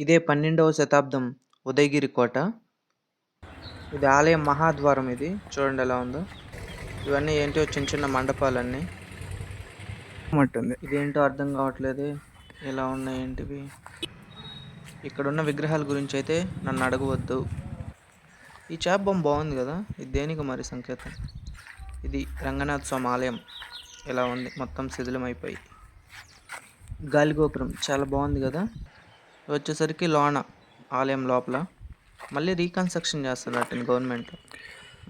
ఇదే 12వ శతాబ్దం ఉదయగిరి కోట. ఇది ఆలయం మహాద్వారం ఇది. చూడండి ఎలా ఉందో. ఇవన్నీ ఏంటో చిన్న చిన్న మండపాలన్నీ. మట్టుంది. ఇదేంటో అర్థం కావట్లేదే. ఎలా ఉన్నాయి ఏంటివి. ఇక్కడున్న విగ్రహాల గురించి అయితే నన్ను అడగవద్దు. ఈ చేప బొమ్మ బాగుంది కదా. ఇది దేనికి మరి సంకేతం. ఇది రంగనాథ స్వామి ఆలయం. ఇలా ఉంది మొత్తం శిథిలమైపోయి. గాలిగోపురం చాలా బాగుంది కదా. వచ్చేసరికి లోన ఆలయం లోపల మళ్ళీ రీకన్స్ట్రక్షన్ చేస్తున్నట్టు గవర్నమెంట్.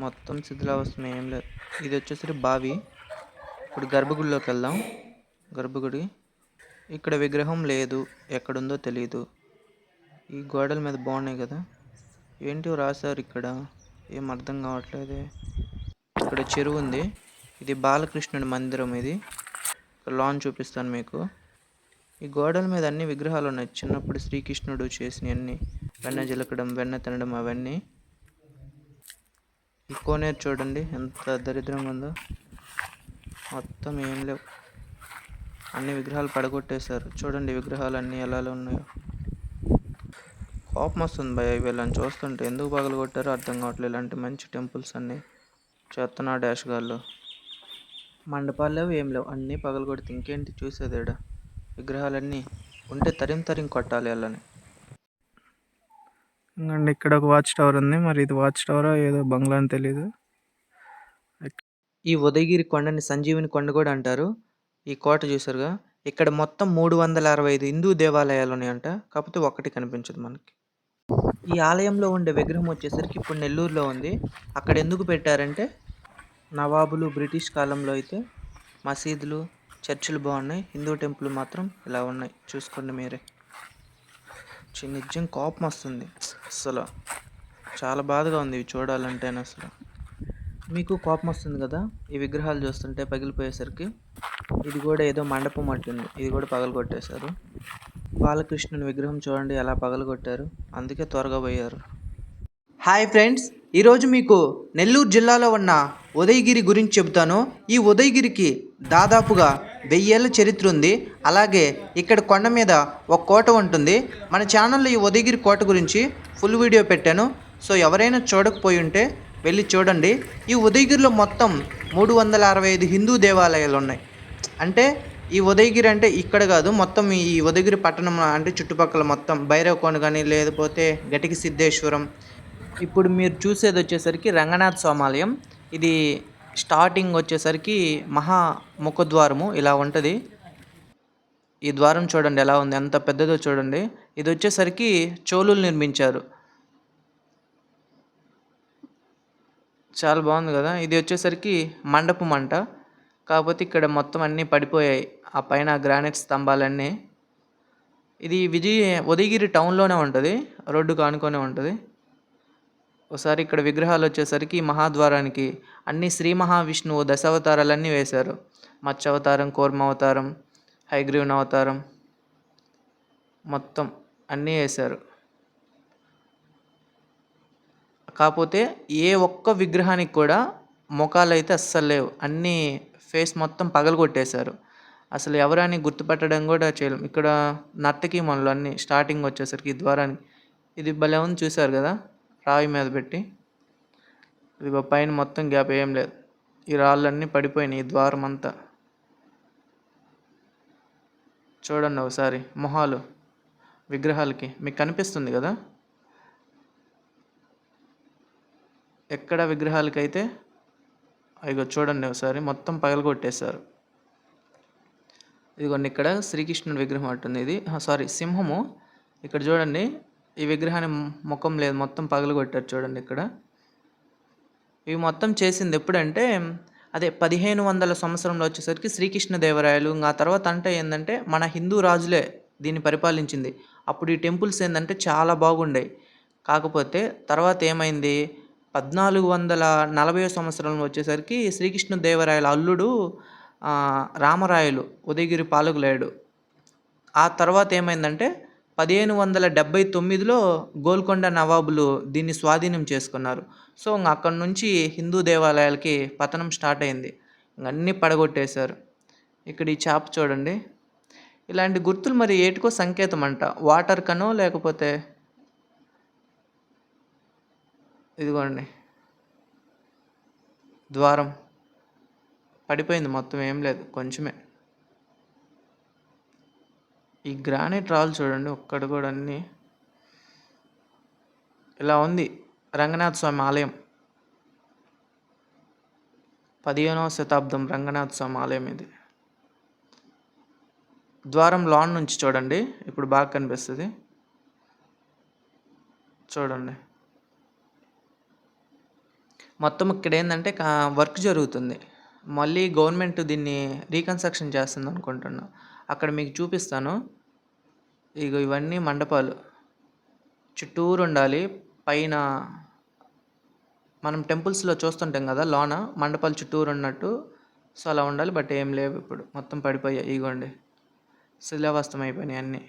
మొత్తం శిథిలావస్థ ఏం లేదు. ఇది వచ్చేసరికి బావి. ఇప్పుడు గర్భగుడిలోకి వెళ్దాం. గర్భగుడి ఇక్కడ విగ్రహం లేదు, ఎక్కడుందో తెలియదు. ఈ గోడల మీద బాగున్నాయి కదా. ఏంటివో రాశారు ఇక్కడ, ఏం అర్థం కావట్లేదే. ఇక్కడ చెరువు ఉంది. ఇది బాలకృష్ణుడి మందిరం. ఇది లాన్ చూపిస్తాను మీకు. ఈ గోడల మీద అన్ని విగ్రహాలు ఉన్నాయి. చిన్నప్పుడు శ్రీకృష్ణుడు చేసినవన్నీ, వెన్న చిలకడం, వెన్న తినడం అవన్నీ. ఈ కోనేరు చూడండి ఎంత దరిద్రంగా ఉందో. మొత్తం ఏం లేవు, అన్ని విగ్రహాలు పడగొట్టేశారు. చూడండి విగ్రహాలు అన్నీ ఎలా ఉన్నాయో. కోపం వస్తుంది భయ వీళ్ళని చూస్తుంటే. ఎందుకు పగలగొట్టారో అర్థం కావట్లేదు. ఇలాంటి మంచి టెంపుల్స్ అన్నీ చేస్తున్నా డాష్ గాళ్ళు. మండపాలు లేవు, ఏం లేవు, అన్నీ పగలగొడితే ఇంకేంటి చూసేదేడా. విగ్రహాలన్నీ ఉంటే తరిం కొట్టాలి వాళ్ళని. ఇంకండి ఇక్కడ ఒక వాచ్ టవర్ ఉంది. మరి ఇది వాచ్ టవర్ ఏదో బంగ్లా అని తెలీదు. ఈ ఉదయగిరి కొండని సంజీవిని కొండ కూడా అంటారు. ఈ కోట చూసారుగా. ఇక్కడ మొత్తం 365 హిందూ దేవాలయాలు ఉన్నాయంట. కాకపోతే ఒక్కటి కనిపించదు మనకి. ఈ ఆలయంలో ఉండే విగ్రహం వచ్చేసరికి ఇప్పుడు నెల్లూరులో ఉంది. అక్కడ ఎందుకు పెట్టారంటే నవాబులు బ్రిటిష్ కాలంలో అయితే మసీదులు, చర్చిలు బాగున్నాయి. హిందూ టెంపుల్ మాత్రం ఇలా ఉన్నాయి. చూసుకోండి మీరే. నిజం కోపం వస్తుంది అసలు. చాలా బాధగా ఉంది ఇవి చూడాలంటేనే. అసలు మీకు కోపం వస్తుంది కదా ఈ విగ్రహాలు చూస్తుంటే పగిలిపోయేసరికి. ఇది కూడా ఏదో మండపం మట్టింది. ఇది కూడా పగలగొట్టేశారు. బాలకృష్ణుని విగ్రహం చూడండి ఎలా పగలగొట్టారు. అందుకే త్వరగా పోయారు. హాయ్ ఫ్రెండ్స్, ఈరోజు మీకు నెల్లూరు జిల్లాలో ఉన్న ఉదయగిరి గురించి చెబుతాను. ఈ ఉదయగిరికి దాదాపుగా 1000 ఏళ్ళ చరిత్ర ఉంది. అలాగే ఇక్కడ కొండ మీద ఒక కోట ఉంటుంది. మన ఛానల్లో ఈ ఉదయగిరి కోట గురించి ఫుల్ వీడియో పెట్టాను. సో ఎవరైనా చూడకపోయి ఉంటే వెళ్ళి చూడండి. ఈ ఉదయగిరిలో మొత్తం 365 హిందూ దేవాలయాలు ఉన్నాయి. అంటే ఈ ఉదయగిరి అంటే ఇక్కడ కాదు, మొత్తం ఈ ఉదయగిరి పట్టణం అంటే చుట్టుపక్కల మొత్తం భైరవకొండ కానీ, లేకపోతే గటికి సిద్ధేశ్వరం. ఇప్పుడు మీరు చూసేది వచ్చేసరికి రంగనాథ స్వామి ఆలయం. ఇది స్టార్టింగ్ వచ్చేసరికి మహా ముఖద్వారము ఇలా ఉంటుంది. ఈ ద్వారం చూడండి ఎలా ఉంది, ఎంత పెద్దదో చూడండి. ఇది వచ్చేసరికి చోళులు నిర్మించారు. చాలా బాగుంది కదా. ఇది వచ్చేసరికి మండపం అంట. కాకపోతే ఇక్కడ మొత్తం అన్నీ పడిపోయాయి. ఆ పైన గ్రానైట్ స్తంభాలన్నీ. ఇది ఉదయగిరి టౌన్లోనే ఉంటుంది, రోడ్డుకు ఆనుకొనే ఉంటుంది. ఒకసారి ఇక్కడ విగ్రహాలు వచ్చేసరికి మహాద్వారానికి అన్ని శ్రీ మహావిష్ణువు దశావతారాలన్నీ వేశారు. మత్స్యావతారం, కూర్మావతారం, హయగ్రీవుని అవతారం మొత్తం అన్నీ వేశారు. కాకపోతే ఏ ఒక్క విగ్రహానికి కూడా ముఖాలు అయితే అస్సలు లేవు. అన్నీ ఫేస్ మొత్తం పగలగొట్టేశారు. అసలు ఎవరని గుర్తుపట్టడం కూడా చేయలేం. ఇక్కడ నర్తకి మనలు అన్నీ స్టార్టింగ్ వచ్చేసరికి ద్వారానికి ఇది భలే ఉంది చూశారు కదా. రాయి మీద పెట్టి ఇది పైన మొత్తం గ్యాప్ ఏం లేదు. ఈ రాళ్ళన్నీ పడిపోయినాయి. ఈ ద్వారం అంతా చూడండి ఒకసారి. మొహాలు విగ్రహాలకి మీకు కనిపిస్తుంది కదా. ఎక్కడ విగ్రహాలకైతే ఇగో చూడండి ఒకసారి మొత్తం పగలగొట్టేశారు. ఇదిగోండి ఇక్కడ శ్రీకృష్ణుడి విగ్రహం అంటుంది. ఇది సింహము. ఇక్కడ చూడండి ఈ విగ్రహాన్ని ముఖం లేదు, మొత్తం పగలగొట్టారు చూడండి ఇక్కడ. ఇవి మొత్తం చేసింది ఎప్పుడంటే అదే 1500 సంవత్సరంలో వచ్చేసరికి శ్రీకృష్ణదేవరాయలు. ఆ తర్వాత అంటే ఏంటంటే మన హిందూ రాజులే దీన్ని పరిపాలించింది. అప్పుడు ఈ టెంపుల్స్ ఏంటంటే చాలా బాగుండేవి. కాకపోతే తర్వాత ఏమైంది, 1440 సంవత్సరంలో వచ్చేసరికి శ్రీకృష్ణదేవరాయల అల్లుడు రామరాయలు ఉదయగిరి పాలకులేడు. ఆ తర్వాత ఏమైందంటే 1579లో గోల్కొండ నవాబులు దీన్ని స్వాధీనం చేసుకున్నారు. సో అక్కడి నుంచి హిందూ దేవాలయాలకి పతనం స్టార్ట్ అయింది. అన్నీ పడగొట్టేశారు. ఇక్కడ ఈ చేప చూడండి. ఇలాంటి గుర్తులు మరి ఏటికో సంకేతం అంట. వాటర్ కనో లేకపోతే ఇదిగోండి ద్వారం పడిపోయింది మొత్తం, ఏం లేదు కొంచెమే. ఈ గ్రానైట్ రాళ్ళు చూడండి ఒక్కటి కూడా అన్నీ ఇలా ఉంది. రంగనాథ స్వామి ఆలయం, 15వ శతాబ్దం రంగనాథ స్వామి ఆలయం ఇది. ద్వారం లాన్ నుంచి చూడండి, ఇప్పుడు బాగా కనిపిస్తుంది చూడండి. మొత్తం ఇక్కడ ఏంటంటే వర్క్ జరుగుతుంది, మళ్ళీ గవర్నమెంట్ దీన్ని రీకన్స్ట్రక్షన్ చేస్తుంది అనుకుంటున్నా. అక్కడ మీకు చూపిస్తాను. ఇగో ఇవన్నీ మండపాలు చుట్టూరు ఉండాలి. పైన మనం టెంపుల్స్లో చూస్తుంటాం కదా, లోన మండపాలు చుట్టూరు ఉన్నట్టు. సో అలా ఉండాలి, బట్ ఏం లేవు ఇప్పుడు, మొత్తం పడిపోయాయి. ఇగోండి శిలావస్తం అయిపోయినాయి అన్నీ.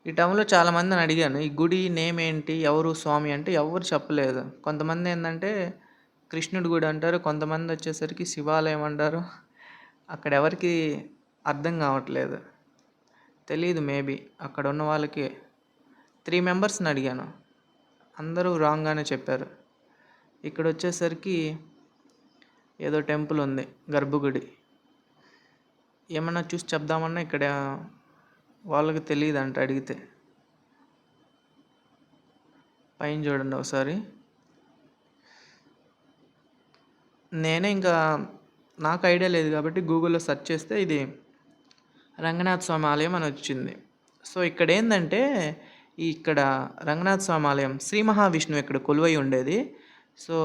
ఈ టైంలో చాలామందిని అడిగాను ఈ గుడి నేమ్ ఏంటి, ఎవరు స్వామి అంటే ఎవరు చెప్పలేదు. కొంతమంది ఏంటంటే కృష్ణుడి గుడి అంటారు, కొంతమంది వచ్చేసరికి శివాలయం అంటారు. అక్కడ ఎవరికి అర్థం కావట్లేదు, తెలీదు. మేబీ అక్కడ ఉన్న వాళ్ళకి 3 మెంబర్స్ని అడిగాను, అందరూ రాంగ్గానే చెప్పారు. ఇక్కడ వచ్చేసరికి ఏదో టెంపుల్ ఉంది, గర్భగుడి. ఏమన్నా చూసి చెప్దామన్నా ఇక్కడ వాళ్ళకి తెలియదు అంట అడిగితే. పైన చూడండి ఒకసారి. నేనే ఇంకా నాకు ఐడియా లేదు కాబట్టి గూగుల్లో సెర్చ్ చేస్తే ఇది రంగనాథ స్వామి ఆలయం అని వచ్చింది. సో ఇక్కడ ఏంటంటే ఇక్కడ రంగనాథ స్వామి ఆలయం శ్రీ మహావిష్ణువు ఇక్కడ కొలువై ఉండేది. సో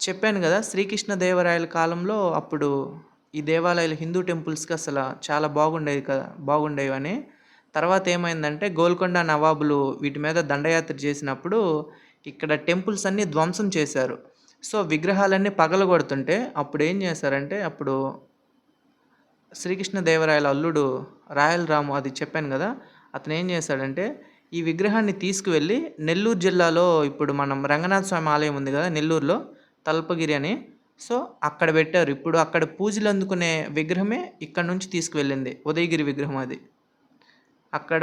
చెప్పాను కదా, శ్రీకృష్ణదేవరాయల కాలంలో అప్పుడు ఈ దేవాలయాలు హిందూ టెంపుల్స్కి అసలు చాలా బాగుండేవి అని. తర్వాత ఏమైందంటే గోల్కొండ నవాబులు వీటి మీద దండయాత్ర చేసినప్పుడు ఇక్కడ టెంపుల్స్ అన్నీ ధ్వంసం చేశారు. సో విగ్రహాలన్నీ పగలగొడుతుంటే అప్పుడు ఏం చేశారంటే, అప్పుడు శ్రీకృష్ణదేవరాయల అల్లుడు రాయల రాము, అది చెప్పాను కదా, అతను ఏం చేశాడంటే ఈ విగ్రహాన్ని తీసుకువెళ్ళి నెల్లూరు జిల్లాలో ఇప్పుడు మనం రంగనాథ స్వామి ఆలయం ఉంది కదా నెల్లూరులో, తల్పగిరి అని. సో అక్కడ పెట్టారు. ఇప్పుడు అక్కడ పూజలు అందుకునే విగ్రహమే ఇక్కడ నుంచి తీసుకువెళ్ళింది, ఉదయగిరి విగ్రహం. అది అక్కడ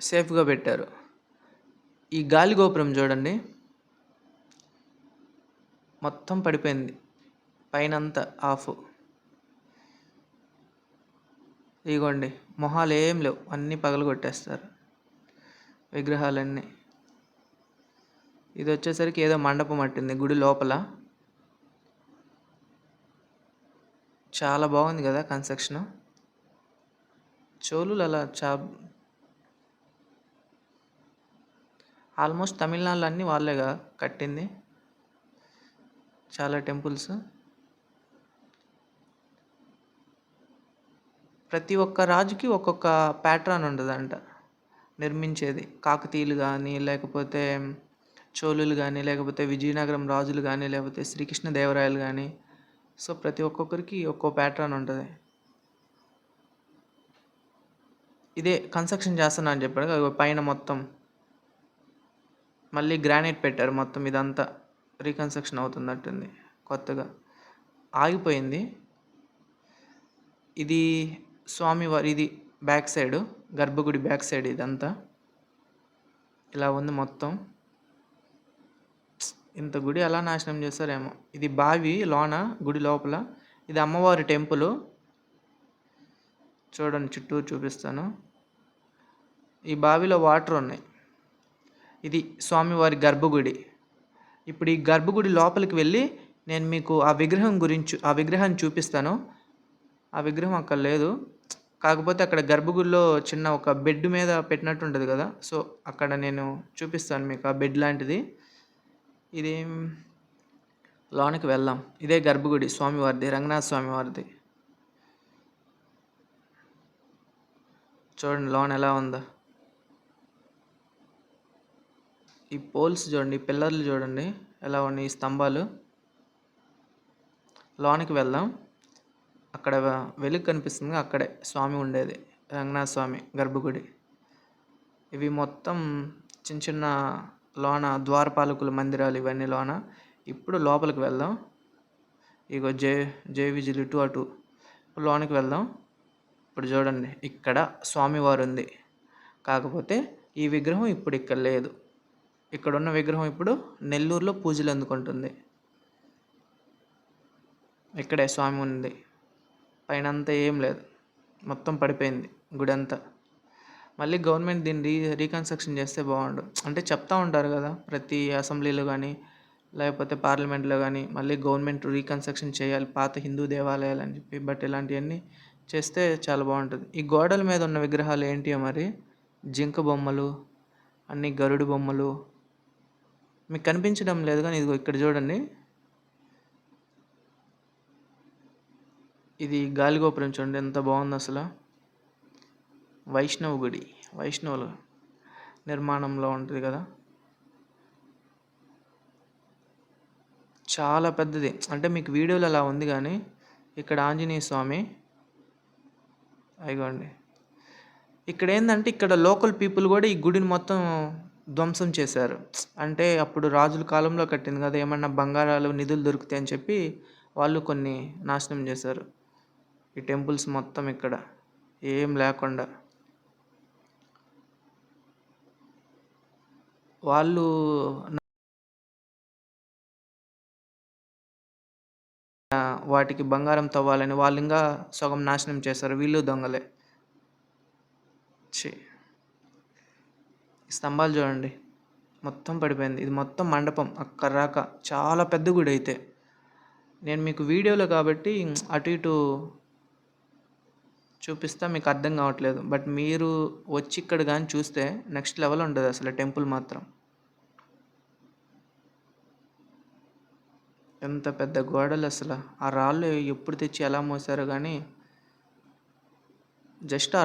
సేఫ్గా పెట్టారు. ఈ గాలి గోపురం చూడండి మొత్తం పడిపోయింది, పైనంతా ఆఫ్. ఇదిగోండి మొహాలు ఏం లేవు, అన్నీ పగలగొట్టేస్తారు విగ్రహాలన్నీ. ఇది వచ్చేసరికి ఏదో మండపం అట్టింది గుడి లోపల. చాలా బాగుంది కదా కన్స్ట్రక్షన్. చోళులు అలా ఆల్మోస్ట్ తమిళనాడులో అన్నీ వాళ్ళేగా కట్టింది చాలా టెంపుల్స్. ప్రతి ఒక్క రాజుకి ఒక్కొక్క ప్యాట్రన్ ఉంటుందంట నిర్మించేది. కాకతీయులు కానీ, లేకపోతే చోళులు కానీ, లేకపోతే విజయనగరం రాజులు కానీ, లేకపోతే శ్రీకృష్ణదేవరాయలు కానీ. సో ప్రతి ఒక్కొక్కరికి ఒక్కో ప్యాట్రన్ ఉంటుంది. ఇదే కన్స్ట్రక్షన్ చేస్తున్నా అని చెప్పాడు కదా, పైన మొత్తం మళ్ళీ గ్రానైట్ పెట్టారు. మొత్తం ఇదంతా రీకన్స్ట్రక్షన్ అవుతున్నట్టుంది, కొత్తగా ఆగిపోయింది. ఇది స్వామివారి, ఇది బ్యాక్ సైడ్, గర్భగుడి బ్యాక్ సైడ్ ఇదంతా ఇలా ఉంది మొత్తం. ఇంత గుడి ఎలా నాశనం చేస్తారేమో. ఇది బావి లోన, గుడి లోపల. ఇది అమ్మవారి టెంపుల్ చూడండి, చుట్టూ చూపిస్తాను. ఈ బావిలో వాటర్ ఉన్నాయి. ఇది స్వామివారి గర్భగుడి. ఇప్పుడు ఈ గర్భగుడి లోపలికి వెళ్ళి నేను మీకు ఆ విగ్రహాన్ని చూపిస్తాను. ఆ విగ్రహం అక్కడ లేదు, కాకపోతే అక్కడ గర్భగుడిలో చిన్న ఒక బెడ్ మీద పెట్టినట్టు ఉంటుంది కదా, సో అక్కడ నేను చూపిస్తాను మీకు ఆ బెడ్ లాంటిది. ఇది లోనికి వెళ్దాం. ఇదే గర్భగుడి స్వామివారిది, రంగనాథ స్వామివారిది. చూడండి లోన్ ఎలా ఉందో. ఈ పోల్స్ చూడండి, ఈ పిల్లర్లు చూడండి ఎలా ఉన్నాయి, ఈ స్తంభాలు. లోనికి వెళ్దాం. అక్కడ వెలుగు కనిపిస్తుంది, అక్కడే స్వామి ఉండేది, రంగనాథ స్వామి గర్భగుడి. ఇవి మొత్తం చిన్న చిన్న లోన ద్వారపాలకుల మందిరాలు ఇవన్నీ లోన. ఇప్పుడు లోపలికి వెళ్దాం. ఇగో జే విజిల్ ఇటు అటు లోనికి వెళ్దాం. ఇప్పుడు చూడండి, ఇక్కడ స్వామివారు ఉంది. కాకపోతే ఈ విగ్రహం ఇప్పుడు ఇక్కడ లేదు. ఇక్కడున్న విగ్రహం ఇప్పుడు నెల్లూరులో పూజలు అందుకుంటుంది. ఇక్కడే స్వామి ఉంది. పైన అంతా ఏం లేదు, మొత్తం పడిపోయింది గుడి అంతా. మళ్ళీ గవర్నమెంట్ దీన్ని రీకన్స్ట్రక్షన్ చేస్తే బాగుండు. అంటే చెప్తా ఉంటారు కదా ప్రతి అసెంబ్లీలో కానీ లేకపోతే పార్లమెంట్లో కానీ, మళ్ళీ గవర్నమెంట్ రీకన్స్ట్రక్షన్ చేయాలి పాత హిందూ దేవాలయాలు అని చెప్పి. బట్ ఇలాంటివన్నీ చేస్తే చాలా బాగుంటుంది. ఈ గోడల మీద ఉన్న విగ్రహాలు ఏంటియో మరి, జింక బొమ్మలు, అన్ని గరుడు బొమ్మలు మీకు కనిపించడం లేదు కానీ ఇదిగో ఇక్కడ చూడండి, ఇది గాలిగోపురం చూడండి ఎంత బాగుంది అసలు. వైష్ణవ గుడి, వైష్ణవుల నిర్మాణంలో ఉంటుంది కదా, చాలా పెద్దది. అంటే మీకు వీడియోలో అలా ఉంది కానీ ఇక్కడ ఆంజనేయ స్వామి అయిగోండి. ఇక్కడ ఏంటంటే ఇక్కడ లోకల్ పీపుల్ కూడా ఈ గుడిని మొత్తం ధ్వంసం చేశారు. అంటే అప్పుడు రాజుల కాలంలో కట్టింది కదా, ఏమన్నా బంగారాలు నిధులు దొరుకుతాయి అని చెప్పి వాళ్ళు కొన్ని నాశనం చేశారు. ఈ టెంపుల్స్ మొత్తం ఇక్కడ ఏం లేకుండా వాళ్ళు వాటికి బంగారం తవ్వాలని వాళ్ళు ఇంకా సగం నాశనం చేశారు. వీళ్ళు దొంగలే. ఛీ, ఈ స్తంభాలు చూడండి మొత్తం పడిపోయింది. ఇది మొత్తం మండపం అక్కడ రాక, చాలా పెద్ద గుడి. అయితే నేను మీకు వీడియోలో కాబట్టి అటు ఇటు చూపిస్తా, మీకు అర్థం కావట్లేదు. బట్ మీరు వచ్చి ఇక్కడ కానీ చూస్తే నెక్స్ట్ లెవెల్ ఉంటుంది అసలు టెంపుల్ మాత్రం. ఎంత పెద్ద గోడలు అసలు. ఆ రాళ్ళు ఎప్పుడు తెచ్చి ఎలా మోసారో కానీ, జస్ట్ ఆ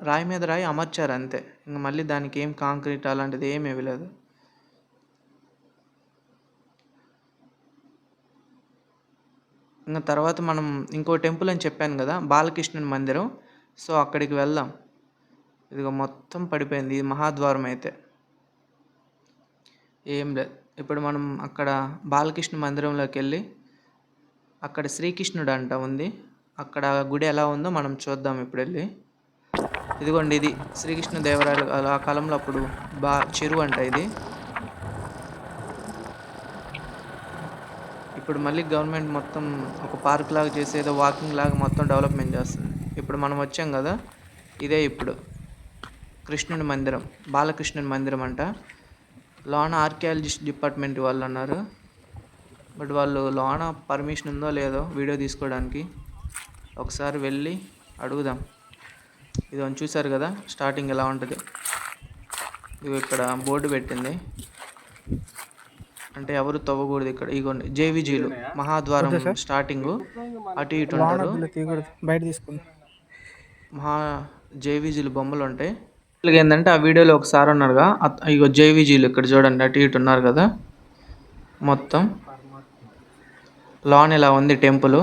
రాయి మీద రాయి అమర్చారు అంతే. ఇంక మళ్ళీ దానికి ఏం కాంక్రీట్ అలాంటిది ఏమి ఇవ్వలేదు. ఇంకా తర్వాత మనం ఇంకో టెంపుల్ అని చెప్పాను కదా, బాలకృష్ణుని మందిరం. సో అక్కడికి వెళ్దాం. ఇదిగో మొత్తం పడిపోయింది ఇది మహాద్వారం. అయితే ఏం లేదు. ఇప్పుడు మనం అక్కడ బాలకృష్ణ మందిరంలోకి వెళ్ళి అక్కడ శ్రీకృష్ణుడు అంట ఉంది. అక్కడ గుడి ఎలా ఉందో మనం చూద్దాం ఇప్పుడు వెళ్ళి. ఇదిగోండి, ఇది శ్రీకృష్ణ దేవరాయలు ఆ కాలంలో అప్పుడు చెరువు అంట ఇది. ఇప్పుడు మళ్ళీ గవర్నమెంట్ మొత్తం ఒక పార్క్ లాగా చేసి ఏదో వాకింగ్ లాగా మొత్తం డెవలప్మెంట్ చేస్తుంది. ఇప్పుడు మనం వచ్చాం కదా, ఇదే ఇప్పుడు కృష్ణుని మందిరం, బాలకృష్ణుని మందిరం అంట. లోన ఆర్కియాలజిస్ట్ డిపార్ట్మెంట్ వాళ్ళు అన్నారు. బట్ వాళ్ళు లోన పర్మిషన్ ఉందో లేదో వీడియో తీసుకోవడానికి. ఒకసారి వెళ్ళి అడుగుదాం. ఇది చూసారు కదా స్టార్టింగ్ ఎలా ఉంటుంది. ఇది ఇక్కడ బోర్డు పెట్టింది, అంటే ఎవరు తవ్వకూడదు ఇక్కడ. ఇగోండి జేవిజీలు మహాద్వారం స్టార్టింగ్ అటు ఇటు ఉంటారు. బయట తీసుకుంది జేవిజీలు బొమ్మలు ఉంటాయి. ఏంటంటే ఆ వీడియోలో ఒకసారి ఉన్నారుగా, ఇగో జేవిజీలు ఇక్కడ చూడండి అటు ఇటు ఉన్నారు కదా. మొత్తం లాన్ ఇలా ఉంది టెంపుల్.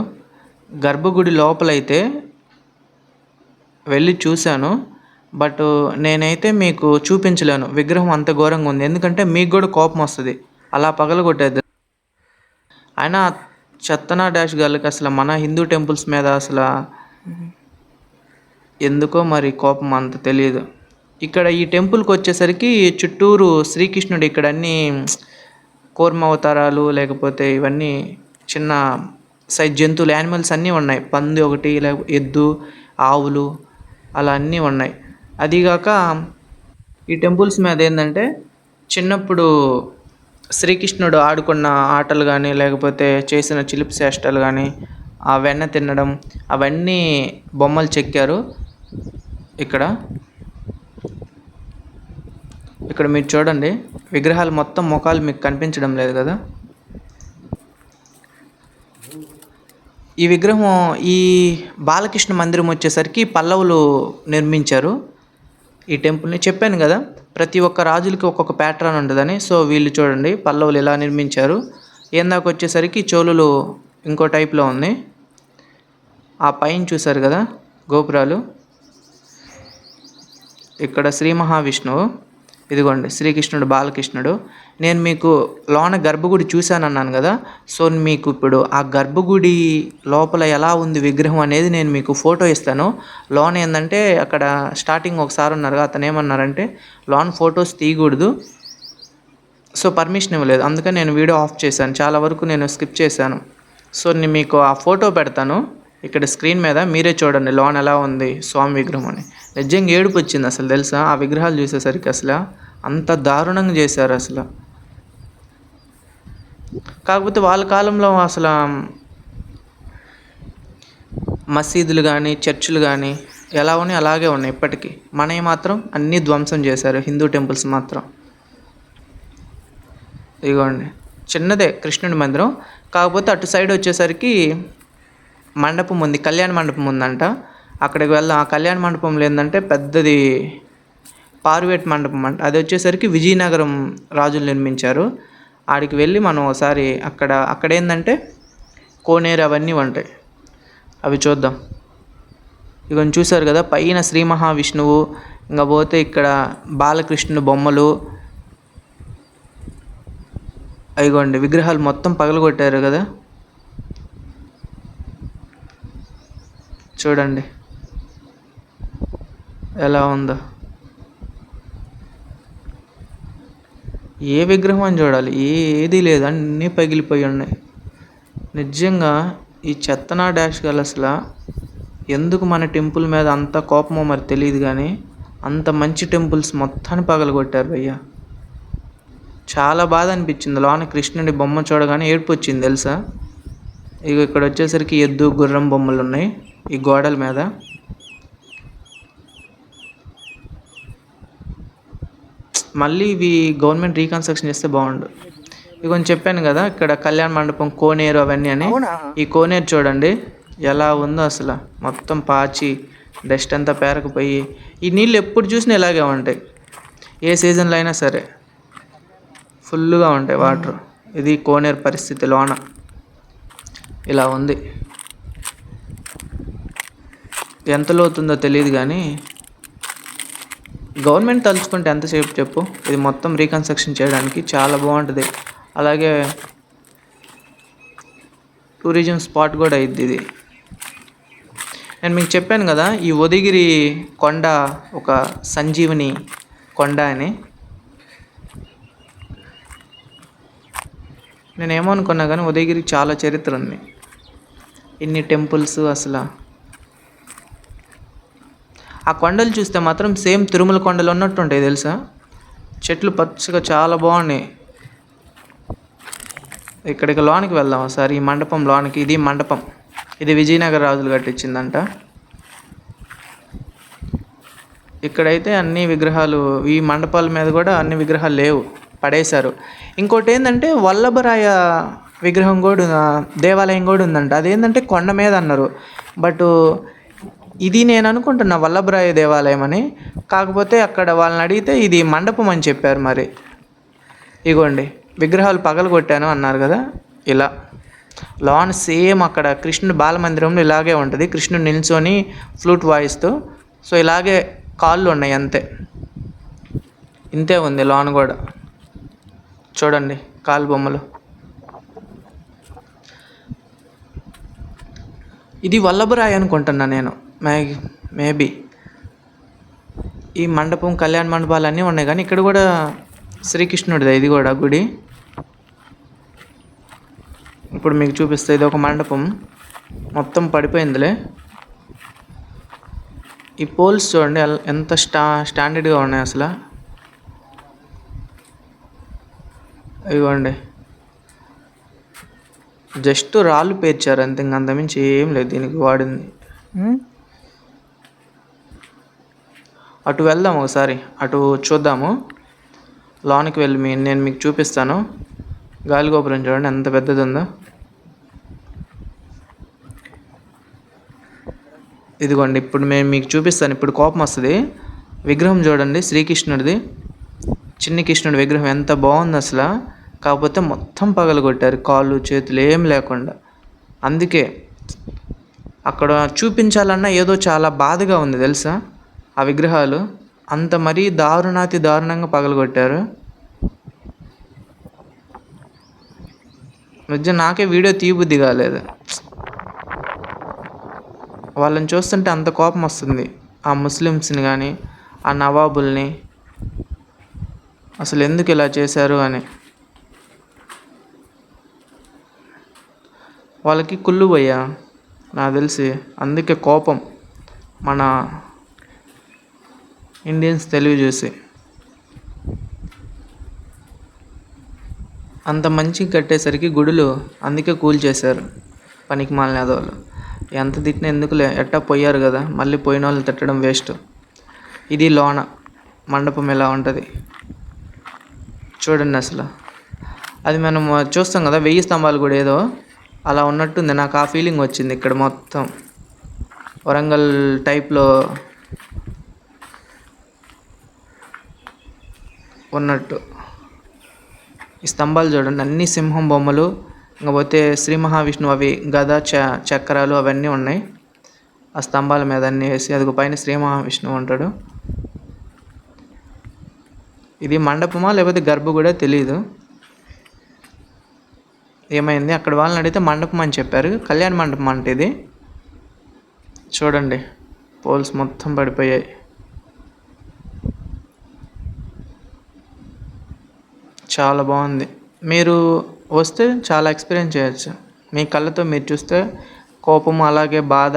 గర్భగుడి లోపలైతే వెళ్ళి చూశాను, బట్ నేనైతే మీకు చూపించలేను. విగ్రహం అంత ఘోరంగా ఉంది. ఎందుకంటే మీకు కూడా కోపం వస్తుంది అలా పగలగొట్టేది. అయినా చెత్తనా డాష్ గారికి అసలు మన హిందూ టెంపుల్స్ మీద అసలు ఎందుకో మరి కోపం అంత తెలియదు. ఇక్కడ ఈ టెంపుల్కి వచ్చేసరికి చుట్టూరు శ్రీకృష్ణుడు ఇక్కడ అన్నీ కూర్మ అవతారాలు, లేకపోతే ఇవన్నీ చిన్న సైజ్ జంతువులు, యానిమల్స్ అన్నీ ఉన్నాయి. పంది ఒకటి, ఎద్దు, ఆవులు అలా అన్నీ ఉన్నాయి. అదిగాక ఈ టెంపుల్స్ మీద ఏంటంటే చిన్నప్పుడు శ్రీకృష్ణుడు ఆడుకున్న ఆటలు కానీ, లేకపోతే చేసిన చిలిపి చేష్టలు కానీ, ఆ వెన్న తినడం అవన్నీ బొమ్మలు చెక్కారు. ఇక్కడ మీరు చూడండి, విగ్రహాలు మొత్తం ముఖాలు మీకు కనిపించడం లేదు కదా. ఈ విగ్రహం ఈ బాలకృష్ణ మందిరం వచ్చేసరికి పల్లవులు నిర్మించారు ఈ టెంపుల్ని. చెప్పాను కదా ప్రతి ఒక్క రాజులకి ఒక్కొక్క ప్యాటర్న్ ఉంటుందని. సో వీళ్ళు చూడండి పల్లవులు ఇలా నిర్మించారు. ఏందాక వచ్చేసరికి చోళులు ఇంకో టైప్లో ఉంది. ఆ పైన చూసారు కదా గోపురాలు, ఇక్కడ శ్రీ మహావిష్ణువు, ఇదిగోండి శ్రీకృష్ణుడు, బాలకృష్ణుడు. నేను మీకు లోన గర్భగుడి చూశానన్నాను కదా! సో, మీకు ఇప్పుడు ఆ గర్భగుడి లోపల ఎలా ఉంది విగ్రహం అనేది నేను మీకు ఫోటో ఇస్తాను. లోన ఏందంటే అక్కడ స్టార్టింగ్ ఒక సార్ ఉన్నారు. అతనేమన్నారంటే లోన ఫోటోస్ తీయకూడదు. సో, పర్మిషన్ ఇవ్వలేదు. అందుకని నేను వీడియో ఆఫ్ చేశాను. చాలా వరకు నేను స్కిప్ చేశాను. సో, నేను మీకు ఆ ఫోటో పెడతాను ఇక్కడ స్క్రీన్ మీద. మీరే చూడండి లోన ఎలా ఉంది స్వామి విగ్రహం అని. నిజంగా ఏడుపు వచ్చింది అసలు తెలుసా ఆ విగ్రహాలు చూసేసరికి. అసలు అంత దారుణంగా చేశారు అసలు. కాకపోతే వాళ్ళ కాలంలో అసలు మసీదులు కానీ చర్చిలు కానీ ఎలా ఉన్నాయి అలాగే ఉన్నాయి ఇప్పటికీ. మనవి మాత్రం అన్నీ ధ్వంసం చేశారు, హిందూ టెంపుల్స్ మాత్రం. ఇదిగోండి చిన్నదే కృష్ణుడి మందిరం. కాకపోతే అటు సైడ్ వచ్చేసరికి మండపం ఉంది, కళ్యాణ మండపం ఉందంట. అక్కడికి వెళ్దాం. ఆ కళ్యాణ మండపంలో ఏంటంటే పెద్దది పారువేట్ మండపం అంట. అది వచ్చేసరికి విజయనగరం రాజులు నిర్మించారు. ఆడికి వెళ్ళి మనం ఒకసారి అక్కడ ఏంటంటే కోనేరు అవన్నీ ఉంటాయి, అవి చూద్దాం. ఇవన్నీ చూసారు కదా, పైన శ్రీ మహావిష్ణువు, ఇంకా పోతే ఇక్కడ బాలకృష్ణుడు బొమ్మలు. అయిగోండి విగ్రహాలు మొత్తం పగలగొట్టారు కదా, చూడండి ఎలా ఉందో. ఏ విగ్రహం అని చూడాలి, ఏది లేదు, అన్నీ పగిలిపోయి ఉన్నాయి. నిజంగా ఈ చెత్తనా డాష్ గల అసలు ఎందుకు మన టెంపుల్ మీద అంత కోపమో మరి తెలియదు కానీ అంత మంచి టెంపుల్స్ మొత్తాన్ని పగలగొట్టారు భయ్య. చాలా బాధ అనిపించింది. లోన కృష్ణుడి బొమ్మ చూడగానే ఏడుపు వచ్చింది తెలుసా. ఇక ఇక్కడ వచ్చేసరికి ఎద్దు గుర్రం బొమ్మలు ఉన్నాయి ఈ గోడల మీద. మళ్ళీ ఇవి గవర్నమెంట్ రీకన్స్ట్రక్షన్ చేస్తే బాగుండు. ఇవి కొంచెం చెప్పాను కదా ఇక్కడ కళ్యాణ మండపం, కోనేరు అవన్నీ అని. ఈ కోనేరు చూడండి ఎలా ఉందో అసలు. మొత్తం పాచి డస్ట్ అంతా పేరకపోయి, ఈ నీళ్ళు ఎప్పుడు చూసినా ఇలాగే ఉంటాయి, ఏ సీజన్లో అయినా సరే ఫుల్గా ఉంటాయి వాటర్. ఇది కోనేరు పరిస్థితి. లోన ఇలా ఉంది. ఎంత లోతుందో తెలియదు కానీ గవర్నమెంట్ తలుచుకుంటే ఎంతసేపు చెప్పు. ఇది మొత్తం రీకన్స్ట్రక్షన్ చేయడానికి చాలా బాగుంటుంది. అలాగే టూరిజం స్పాట్ కూడా అయింది ఇది. నేను మీకు చెప్పాను కదా ఈ ఉదయగిరి కొండ ఒక సంజీవని కొండ అని. నేనేమనుకున్నా కానీ ఉదయగిరికి చాలా చరిత్ర ఉంది, ఇన్ని టెంపుల్స్ అసలు. ఆ కొండలు చూస్తే మాత్రం సేమ్ తిరుమల కొండలు ఉన్నట్టు ఉంటాయి తెలుసా. చెట్లు పచ్చగా చాలా బాగున్నాయి. ఇక్కడికి లోనికి వెళ్దాం ఒకసారి, ఈ మండపం లోనికి. ఇది మండపం, ఇది విజయనగర రాజులు కట్టించిందంట. ఇక్కడైతే అన్ని విగ్రహాలు, ఈ మండపాల మీద కూడా అన్ని విగ్రహాలు లేవు, పడేశారు. ఇంకోటి ఏంటంటే వల్లభరాయ విగ్రహం కూడా, దేవాలయం కూడా ఉందంట. అదేంటంటే కొండ మీద అన్నారు. బట్ ఇది నేను అనుకుంటున్నా వల్లభరాయ దేవాలయం అని. కాకపోతే అక్కడ వాళ్ళని అడిగితే ఇది మండపం అని చెప్పారు. మరి ఇగోండి విగ్రహాలు పగలగొట్టాను అన్నారు కదా, ఇలా లోన్ సేమ్ అక్కడ కృష్ణుడు బాలమందిరంలో ఇలాగే ఉంటుంది. కృష్ణుడు నిల్చొని ఫ్లూట్ వాయిస్తూ, సో ఇలాగే కాళ్ళు ఉన్నాయి అంతే, ఇంతే ఉంది లోన్ కూడా. చూడండి కాలు బొమ్మలు. ఇది వల్లభరాయి అనుకుంటున్నా నేను, మేబీ. ఈ మండపం, కళ్యాణ మండపాలు అన్నీ ఉన్నాయి కానీ ఇక్కడ కూడా శ్రీకృష్ణుడిదే ఇది కూడా గుడి. ఇప్పుడు మీకు చూపిస్తే ఇది ఒక మండపం మొత్తం పడిపోయిందిలే. ఈ పోల్స్ చూడండి ఎంత స్టాండర్డ్గా ఉన్నాయి అసలు. ఇవ్వండి జస్ట్ రాళ్ళు పేర్చారు అంతే, అంతమించి ఏం లేదు దీనికి వాడింది. అటు వెళ్దాం ఒకసారి, అటు చూద్దాము. లోనికి వెళ్ళి నేను మీకు చూపిస్తాను. గాలిగోపురం చూడండి ఎంత పెద్దది ఉందో. ఇదిగోండి ఇప్పుడు నేను మీకు చూపిస్తాను. ఇప్పుడు కోపం వస్తుంది. విగ్రహం చూడండి శ్రీకృష్ణుడిది, చిన్ని కృష్ణుడి విగ్రహం ఎంత బాగుంది అసలు. కాకపోతే మొత్తం పగలగొట్టారు, కాళ్ళు చేతులు ఏం లేకుండా. అందుకే అక్కడ చూపించాలన్నా ఏదో చాలా బాధగా ఉంది తెలుసా. ఆ విగ్రహాలు అంత మరీ దారుణాతి దారుణంగా పగలగొట్టారు. నిజం నాకే వీడియో తీయబుద్ధి కాలేదు. వాళ్ళని చూస్తుంటే అంత కోపం వస్తుంది. ఆ ముస్లిమ్స్ని కానీ, ఆ నవాబుల్ని అసలు ఎందుకు ఇలా చేశారు అని. వాళ్ళకి కుళ్ళు పోయా నాకు తెలిసి, అందుకే కోపం మన ఇండియన్స్ తెలివి చూసి. అంత మంచిగా కట్టేసరికి గుడులు అందుకే కూల్చేశారు పనికి మాలిన వాళ్ళు. ఎంత తిట్టినా ఎందుకులే, ఎట్టా పోయారు కదా, మళ్ళీ పోయిన వాళ్ళు తిట్టడం వేస్ట్. ఇది లోన మండపం ఎలా ఉంటుంది చూడండి. అసలు అది మనం చూస్తాం కదా 1000 స్తంభాలు కూడా ఏదో అలా ఉన్నట్టుంది. నాకు ఆ ఫీలింగ్ వచ్చింది. ఇక్కడ మొత్తం వరంగల్ టైప్లో ఉన్నట్టు ఈ స్తంభాలు చూడండి, అన్ని సింహం బొమ్మలు. ఇంకపోతే శ్రీ మహావిష్ణువు అవి గద చక్రాలు అవన్నీ ఉన్నాయి ఆ స్తంభాల మీద అన్నీ వేసి. అది పైన శ్రీ మహావిష్ణువు ఉంటాడు. ఇది మండపమా లేకపోతే గర్భగుడ తెలియదు. ఏమైంది అక్కడ వాళ్ళని అడిగితే మండపం అని చెప్పారు. కళ్యాణ మండపం అంటే ఇది. చూడండి పోల్స్ మొత్తం పడిపోయాయి. చాలా బాగుంది. మీరు వస్తే చాలా ఎక్స్పీరియన్స్ చేయొచ్చు. మీ కళ్ళతో మీరు చూస్తే కోపం అలాగే బాధ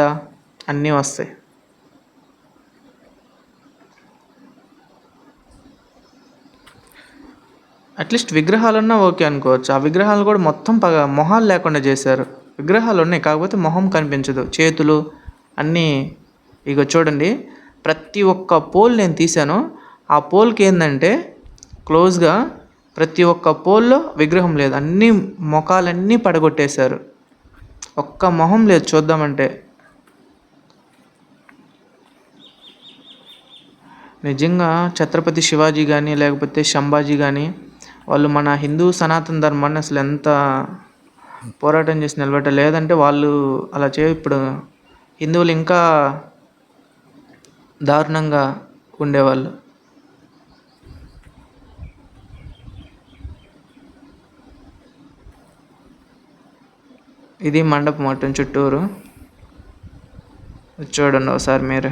అన్నీ వస్తాయి. అట్లీస్ట్ విగ్రహాలన్నా ఓకే అనుకోవచ్చు. ఆ విగ్రహాలు కూడా మొత్తం మొహాలు లేకుండా చేశారు. విగ్రహాలు ఉన్నాయి కాకపోతే మొహం కనిపించదు, చేతులు అన్నీ. ఇక చూడండి ప్రతి ఒక్క పోల్ నేను తీశాను. ఆ పోల్కి ఏంటంటే క్లోజ్గా ప్రతి ఒక్క పోల్లో విగ్రహం లేదు, అన్నీ మొఖాలన్నీ పడగొట్టేశారు. ఒక్క మొహం లేదు చూద్దామంటే. నిజంగా ఛత్రపతి శివాజీ కానీ లేకపోతే సంభాజీ కానీ వాళ్ళు మన హిందూ సనాతన ధర్మాన్ని అసలు ఎంత పోరాటం చేసి నిలబెట్టారు. లేదంటే వాళ్ళు అలా ఇప్పుడు హిందువులు ఇంకా దారుణంగా ఉండేవాళ్ళు. ఇది మండపం మొత్తం చుట్టూరు చూడండి ఒకసారి మీరు.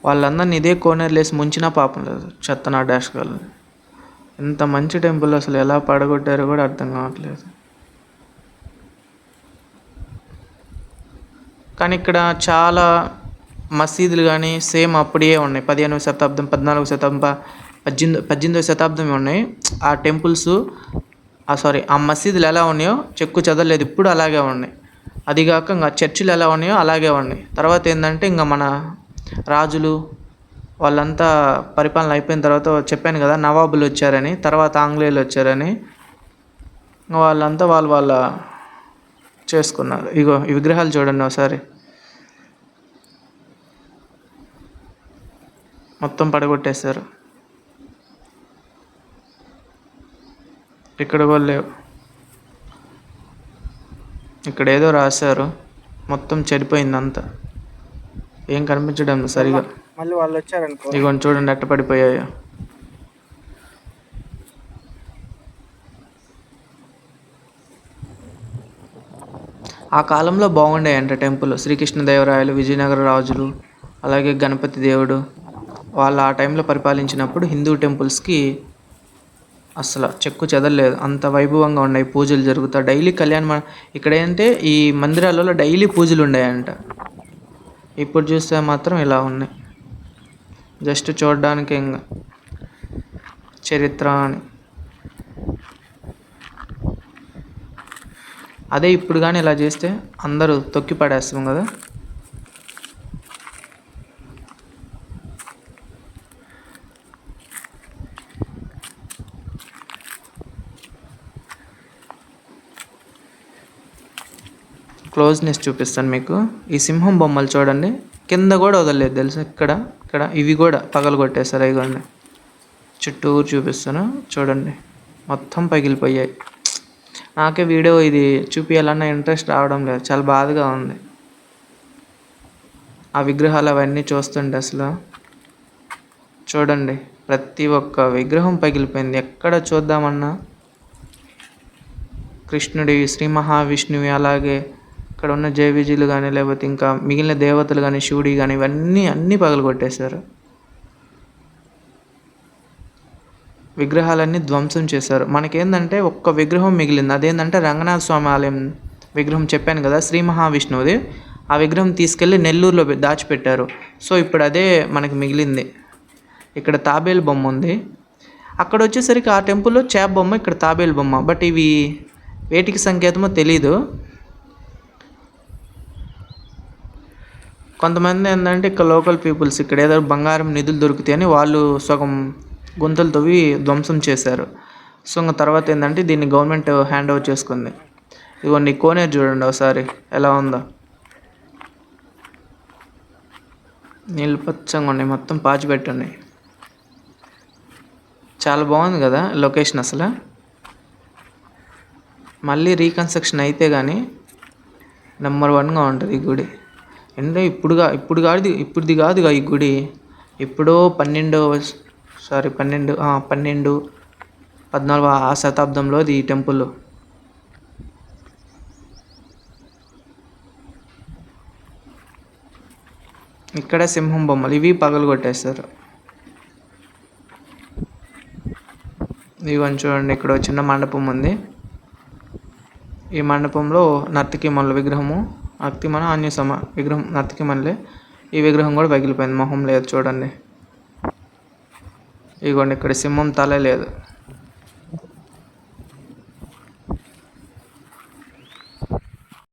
వాళ్ళందరినీ ఇదే కోనేరులో వేసి ముంచినా పాపం లేదు, చెత్తనా డాష్ గాళ్ళు. ఎంత మంచి టెంపుల్ అసలు ఎలా పడగొట్టారో కూడా అర్థం కావట్లేదు. కానీ ఇక్కడ చాలా మసీదులు కానీ సేమ్ అప్పుడే ఉన్నాయి. 15వ శతాబ్దం 14వ శతాబ్దం 18వ శతాబ్దం ఉన్నాయి. ఆ టెంపుల్స్ ఆ మసీదులు ఎలా ఉన్నాయో చెక్కు చెదరలేదు, ఇప్పుడు అలాగే ఉన్నాయి. అదిగాక ఇంకా చర్చిలు ఎలా ఉన్నాయో అలాగే ఉన్నాయి. తర్వాత ఏంటంటే ఇంకా మన రాజులు వాళ్ళంతా పరిపాలన అయిపోయిన తర్వాత చెప్పాను కదా నవాబులు వచ్చారని, తర్వాత ఆంగ్లేయులు వచ్చారని, వాళ్ళంతా వాళ్ళ చేసుకున్నారు. ఇగో ఈ విగ్రహాలు చూడండి ఒకసారి, మొత్తం పడగొట్టేశారు. ఇక్కడ కూడా లేవు. ఇక్కడ ఏదో రాశారు, మొత్తం చెడిపోయింది అంతా, ఏం కనిపించడం సరిగా. మళ్ళీ వాళ్ళు వచ్చారనుకో, ఇగోని చూడండి ఎట్ట పడిపోయాయో. ఆ కాలంలో బాగుండేయంట టెంపుల్. శ్రీకృష్ణదేవరాయలు, విజయనగర రాజులు, అలాగే గణపతి దేవుడు వాళ్ళు ఆ టైంలో పరిపాలించినప్పుడు హిందూ టెంపుల్స్కి అసలు చెక్కు చెదరలేదు, అంత వైభవంగా ఉన్నాయి. పూజలు జరుగుతాయి డైలీ. ఇక్కడ ఏంటంటే ఈ మందిరాలలో డైలీ పూజలు ఉన్నాయంట. ఇప్పుడు చూస్తే మాత్రం ఇలా ఉన్నాయి, జస్ట్ చూడడానికి ఇంకా చరిత్ర అని. అదే ఇప్పుడు కానీ ఇలా చేస్తే అందరూ తొక్కి పడేస్తాం కదా. క్లోజ్నెస్ చూపిస్తాను మీకు. ఈ సింహం బొమ్మలు చూడండి, కింద కూడా వదలలేదు తెలుసా. ఇక్కడ ఇవి కూడా పగలగొట్టేశారు. ఇవ్వండి చుట్టూరు చూపిస్తాను చూడండి, మొత్తం పగిలిపోయాయి. నాకే వీడియో ఇది చూపించాలన్న ఇంట్రెస్ట్ రావడం లేదు, చాలా బాధగా ఉంది ఆ విగ్రహాలు అవన్నీ చూస్తుంటే. అసలు చూడండి, ప్రతి ఒక్క విగ్రహం పగిలిపోయింది. ఎక్కడ చూద్దామన్నా కృష్ణుడి, శ్రీ మహావిష్ణువి, అలాగే ఇక్కడ ఉన్న జేవిజీలు కానీ, లేకపోతే ఇంకా మిగిలిన దేవతలు కానీ, శివుడి కానీ, ఇవన్నీ అన్నీ పగలగొట్టేశారు. విగ్రహాలన్నీ ధ్వంసం చేశారు. మనకేందంటే ఒక్క విగ్రహం మిగిలింది. అదేంటంటే రంగనాథ స్వామి ఆలయం విగ్రహం చెప్పాను కదా, శ్రీ మహావిష్ణువుది. ఆ విగ్రహం తీసుకెళ్ళి నెల్లూరులో దాచిపెట్టారు. సో ఇప్పుడు అదే మనకి మిగిలింది. ఇక్కడ తాబేలు బొమ్మ ఉంది. అక్కడ వచ్చేసరికి ఆ టెంపుల్లో చేప బొమ్మ, ఇక్కడ తాబేలు బొమ్మ. బట్ ఇవి వేటికి సంకేతమో తెలీదు. కొంతమంది ఏంటంటే ఇక్కడ లోకల్ పీపుల్స్ ఇక్కడ ఏదో బంగారం నిధులు దొరుకుతాయని వాళ్ళు సగం గుంతలు తవ్వి ధ్వంసం చేశారు. సో ఇంకా తర్వాత ఏంటంటే దీన్ని గవర్నమెంట్ హ్యాండ్ ఓవర్ చేసుకుంది. ఇదిగోండి కోనేరు చూడండి ఒకసారి ఎలా ఉందో. నీళ్ళు పచ్చగా ఉన్నాయి, మొత్తం పాచిపెట్టున్నాయి. చాలా బాగుంది కదా లొకేషన్. అసలు మళ్ళీ రీకన్స్ట్రక్షన్ అయితే కానీ నెంబర్ 1గా ఉంటుంది ఈ గుడి. అంటే ఇప్పుడుది కాదుగా ఈ గుడి. ఎప్పుడో 14 ఆ శతాబ్దంలో ఈ టెంపుల్. ఇక్కడ సింహం బొమ్మలు, ఇవి పగలగొట్టేస్తారు. ఇవన్నీ చూడండి, ఇక్కడ చిన్న మండపం ఉంది. ఈ మండపంలో నర్తకిమల్ల విగ్రహము, నర్తకిమన ఆంజనేయస్వామి విగ్రహం, నర్తకిమల్లే. ఈ విగ్రహం కూడా పగిలిపోయింది, మొహం లేదు చూడండి. ఇదిగోండి ఇక్కడ సింహం తల లేదు.